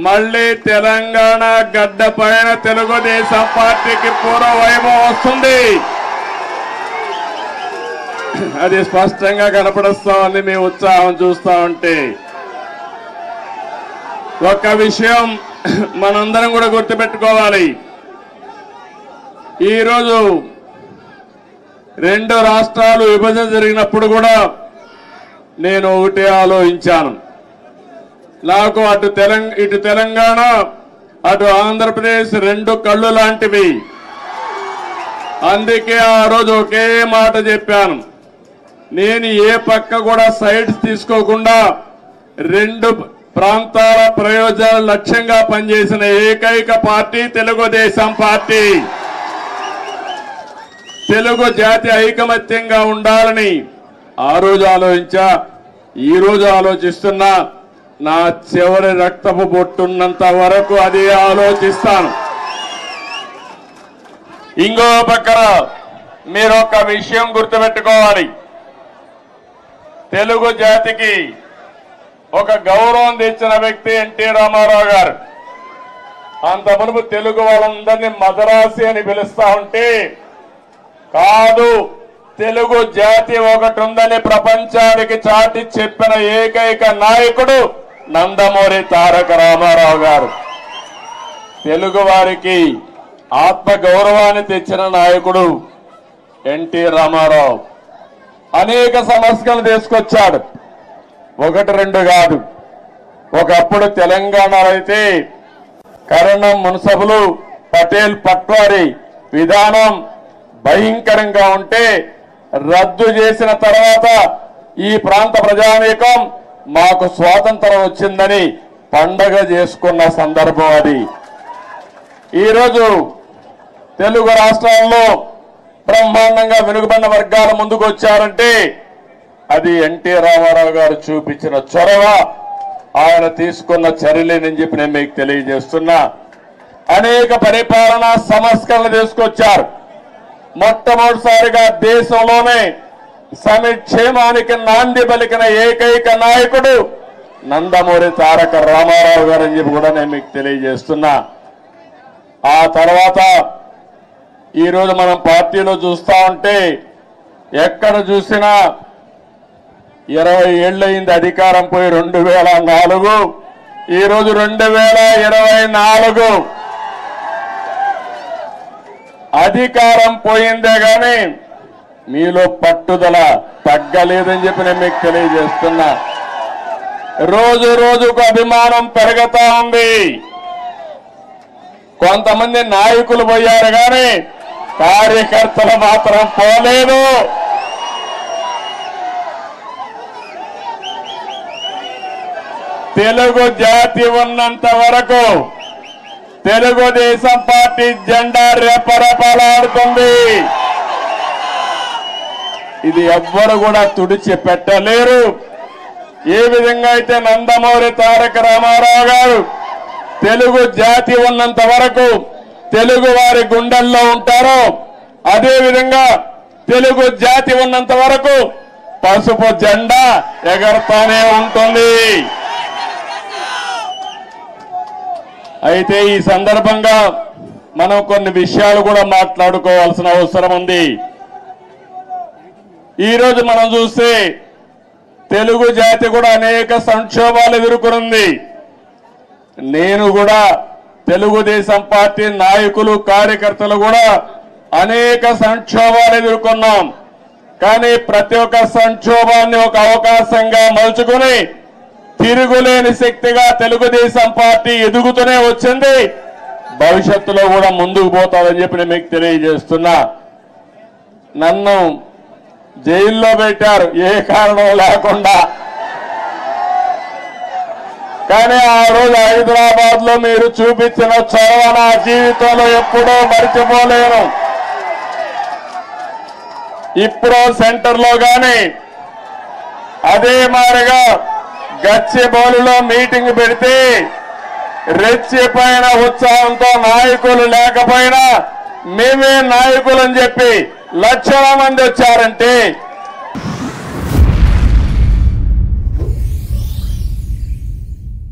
మళ్ళీ తెలంగాణ గడ్డ పైన తెలుగుదేశం పార్టీకి పూర్వ వైభవం వస్తుంది. అది స్పష్టంగా కనపడుస్తోంది మీ ఉత్సాహం చూస్తా ఉంటే. ఒక్క విషయం మనందరం కూడా గుర్తుపెట్టుకోవాలి. ఈరోజు రెండు రాష్ట్రాలు విభజన జరిగినప్పుడు కూడా నేను ఒకటే ఆలోచించాను. నాకు ఇటు తెలంగాణ అటు ఆంధ్రప్రదేశ్ రెండు కళ్ళు లాంటివి. అందుకే ఆ రోజు ఒకే మాట చెప్పాను, నేను ఏ పక్క కూడా సైడ్స్ తీసుకోకుండా రెండు ప్రాంతాల ప్రయోజనాల లక్ష్యంగా పనిచేసిన ఏకైక పార్టీ తెలుగుదేశం పార్టీ. తెలుగు జాతి ఐకమత్యంగా ఉండాలని ఆ రోజు ఆలోచించా, ఈ రోజు ఆలోచిస్తున్నా. నా చివరి రక్తపు బొట్టున్నంత వరకు అదే ఆలోచిస్తాను. ఇంకో పక్కన మీరు ఒక విషయం గుర్తుపెట్టుకోవాలి. తెలుగు జాతికి ఒక గౌరవం తెచ్చిన వ్యక్తి ఎన్టీ రామారావు గారు. అంత మునుపు తెలుగు వాళ్ళందరినీ మదరాసి అని పిలుస్తా ఉంటే, కాదు తెలుగు జాతి ఒకటి ఉందని ప్రపంచానికి చాటి చెప్పిన ఏకైక నాయకుడు నందమూరి తారక రామారావు గారు. తెలుగు వారికి ఆత్మ గౌరవాన్ని తెచ్చిన నాయకుడు ఎన్టీ రామారావు. అనేక సమస్యలు తీసుకొచ్చాడు, ఒకటి రెండు కాదు. ఒకప్పుడు తెలంగాణలో అయితే కరణం మున్సబులు పటేల్ పట్వారి విధానం భయంకరంగా ఉంటే రద్దు చేసిన తర్వాత ఈ ప్రాంత ప్రజానీకం మాకు స్వాతంత్రం వచ్చిందని పండగ చేసుకున్న సందర్భం అది. ఈరోజు తెలుగు రాష్ట్రాల్లో బ్రహ్మాండంగా వెనుకబడిన వర్గాల ముందుకు వచ్చారంటే అది ఎన్టీ రామారావు గారు చూపించిన చొరవ, ఆయన తీసుకున్న చర్యలేనని చెప్పి నేను మీకు తెలియజేస్తున్నా. అనేక పరిపాలనా సంస్కరణలు తీసుకొచ్చారు. మొట్టమొదటిసారిగా దేశంలోనే సంక్షేమానికి నాంది పలికిన ఏకైక నాయకుడు నందమూరి తారక రామారావు గారు అని చెప్పి కూడా నేను మీకు తెలియజేస్తున్నా. ఆ తర్వాత ఈరోజు మనం పార్టీలో చూస్తా ఉంటే ఎక్కడ చూసినా 20 ఏళ్ళయింది అధికారం పోయి 2004, ఈరోజు 2024. అధికారం పోయిందే గాని మీలో పట్టుదల తగ్గలేదని చెప్పి నేను మీకు తెలియజేస్తున్నా. రోజు రోజుకు అభిమానం పెరుగుతా ఉంది. కొంతమంది నాయకులు పోయారు కానీ కార్యకర్తలు మాత్రం పోలేదు. తెలుగు జాతి ఉన్నంత వరకు తెలుగుదేశం పార్టీ జెండా రెపరెపలాడుతుంది. ఇది ఎవ్వరు కూడా తుడిచి పెట్టలేరు. ఏ విధంగా అయితే నందమూరి తారక రామారావు గారు తెలుగు జాతి ఉన్నంత వరకు తెలుగు వారి గుండెల్లో ఉంటారో, అదే విధంగా తెలుగు జాతి ఉన్నంత వరకు పసుపు జెండా ఎగరతానే ఉంటుంది. అయితే ఈ సందర్భంగా మనం కొన్ని విషయాలు కూడా మాట్లాడుకోవాల్సిన అవసరం ఉంది. ఈరోజు మనం చూస్తే తెలుగు జాతి కూడా అనేక సంక్షోభాలు ఎదుర్కొంది. నేను కూడా తెలుగుదేశం పార్టీ నాయకులు కార్యకర్తలు కూడా అనేక సంక్షోభాలు ఎదుర్కొన్నాం. కానీ ప్రతి ఒక్క సంక్షోభాన్ని ఒక అవకాశంగా మలుచుకుని తిరుగులేని శక్తిగా తెలుగుదేశం పార్టీ ఎదుగుతూనే వచ్చింది. భవిష్యత్తులో కూడా ముందుకు పోతాదని చెప్పి నేను మీకు తెలియజేస్తున్నా. నన్ను జైల్లో పెట్టారు ఏ కారణం లేకుండా. కానీ ఆ రోజు హైదరాబాద్ లో మీరు చూపించిన చొరవ నా జీవితంలో ఎప్పుడూ మర్చిపోలేను. ఇప్పుడు సెంటర్లో గాని అదే మాదిరిగా గచ్చిబౌలిలో మీటింగ్ పెడితే రెచ్చిపోయిన ఉత్సాహంతో నాయకులు లేకపోయినా మేమే నాయకులని చెప్పి లక్షల మంది వచ్చారంటే